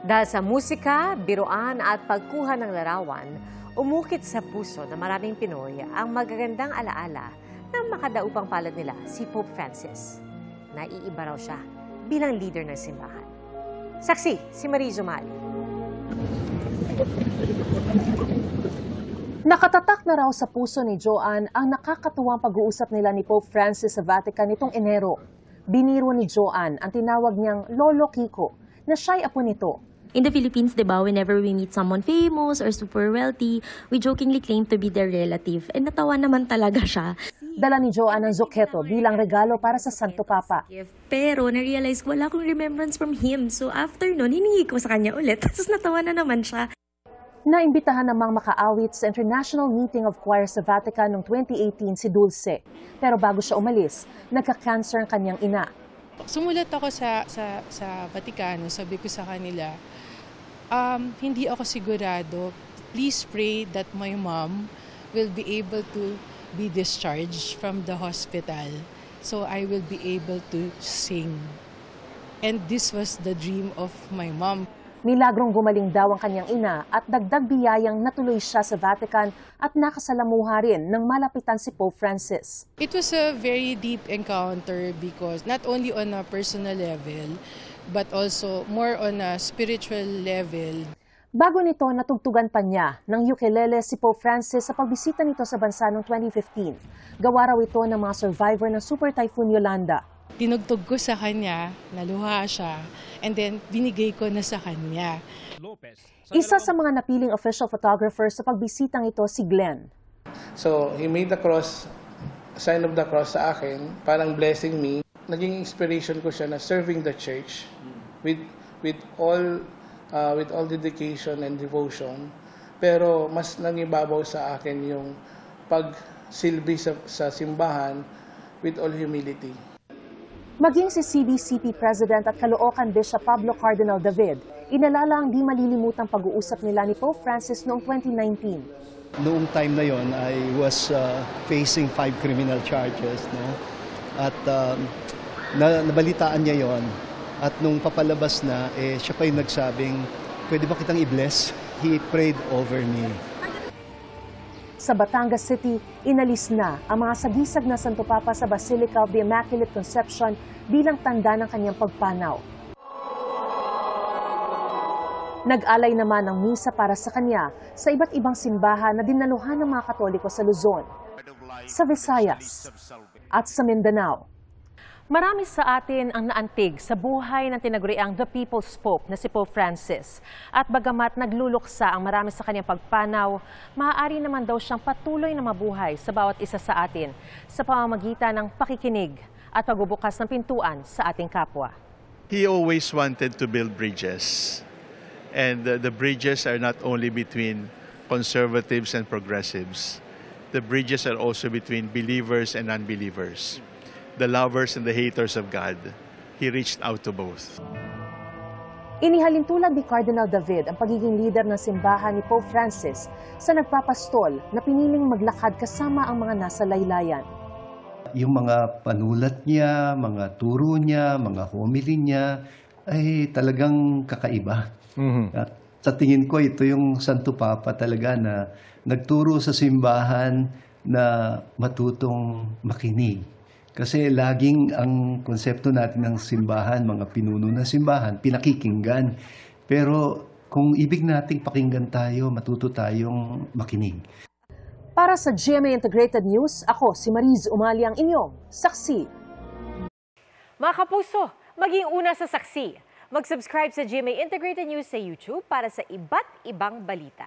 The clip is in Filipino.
Dahil sa musika, biruan at pagkuha ng larawan, umukit sa puso ng maraming Pinoy ang magagandang alaala ng makadaupang palad nila si Pope Francis. Naiiba raw siya bilang leader ng simbahan. Saksi, si Mariz Umali. Nakatatak na raw sa puso ni Joanne ang nakakatuwang pag-uusap nila ni Pope Francis sa Vatican nitong Enero. Biniro ni Joanne ang tinawag niyang Lolo Kiko na siya'y apo nito. In the Philippines, diba, whenever we meet someone famous or super wealthy, we jokingly claim to be their relative. And natawa naman talaga siya. Dala ni Joanne ang zoketo bilang regalo para sa Santo Papa. Pero na-realize ko wala akong remembrance from him. So after nun, hiningi ko sa kanya ulit. Tapos natawa na naman siya. Naimbitahan namang makaawit sa International Meeting of Choirs sa Vatican noong 2018 si Dulce. Pero bago siya umalis, nagka-cancer ang kanyang ina. Sumulat ako sa Vaticano, sabi ko sa kanila, hindi ako sigurado. Please pray that my mom will be able to be discharged from the hospital so I will be able to sing. And this was the dream of my mom. Milagrong gumaling daw ang kanyang ina at dagdag biyayang natuloy siya sa Vatican at nakasalamuha rin ng malapitan si Pope Francis. It was a very deep encounter because not only on a personal level, but also more on a spiritual level. Bago nito, natugtugan pa niya ng ukulele si Pope Francis sa pagbisita nito sa bansa noong 2015. Gawa raw ito ng mga survivor ng Super Typhoon Yolanda. Tinugtog ko sa kanya, naluha siya, and then binigay ko na sa kanya. Isa sa mga napiling official photographer sa pagbisitang ito si Glenn. So, he made the cross, sign of the cross sa akin, parang blessing me. Naging inspiration ko siya na serving the church with all dedication and devotion. Pero mas nangibabaw sa akin yung pagsilbi sa simbahan with all humility. Maging si CBCP President at Caloocan Bishop Pablo Cardinal David, inalala ang di malilimutang pag-uusap nila ni Pope Francis noong 2019. Noong time na yon, I was facing 5 criminal charges. No? At nabalitaan niya yon. At nung papalabas na, siya pa yung nagsabing, pwede ba kitang i-bless? He prayed over me. Sa Batangas City, inalis na ang mga sagisag na Santo Papa sa Basilica of the Immaculate Conception bilang tanda ng kanyang pagpanaw. Nag-alay naman ng misa para sa kanya sa iba't ibang simbahan na dinaluhan ng mga Katoliko sa Luzon, sa Visayas at sa Mindanao. Marami sa atin ang naantig sa buhay ng tinaguriang The People's Pope na si Pope Francis. At bagamat nagluluksa ang marami sa kanyang pagpanaw, maaari naman daw siyang patuloy na mabuhay sa bawat isa sa atin sa pamamagitan ng pakikinig at pagbubukas ng pintuan sa ating kapwa. He always wanted to build bridges. And the bridges are not only between conservatives and progressives. The bridges are also between believers and unbelievers. The lovers and the haters of God. He reached out to both. Inihalin tulad ni Cardinal David ang pagiging leader ng simbahan ni Pope Francis sa nagpapastol na piniling maglakad kasama ang mga nasa laylayan. Yung mga panulat niya, mga turo niya, mga homily niya, ay talagang kakaiba. At sa tingin ko, ito yung Santo Papa talaga na nagturo sa simbahan na matutong makinig. Kasi laging ang konsepto natin ng simbahan, mga pinuno ng simbahan, pinakikinggan. Pero kung ibig nating pakinggan tayo, matuto tayong makinig. Para sa GMA Integrated News, ako si Mariz Umali ang inyong saksi. Mga kapuso, maging una sa saksi. Mag-subscribe sa GMA Integrated News sa YouTube para sa iba't ibang balita.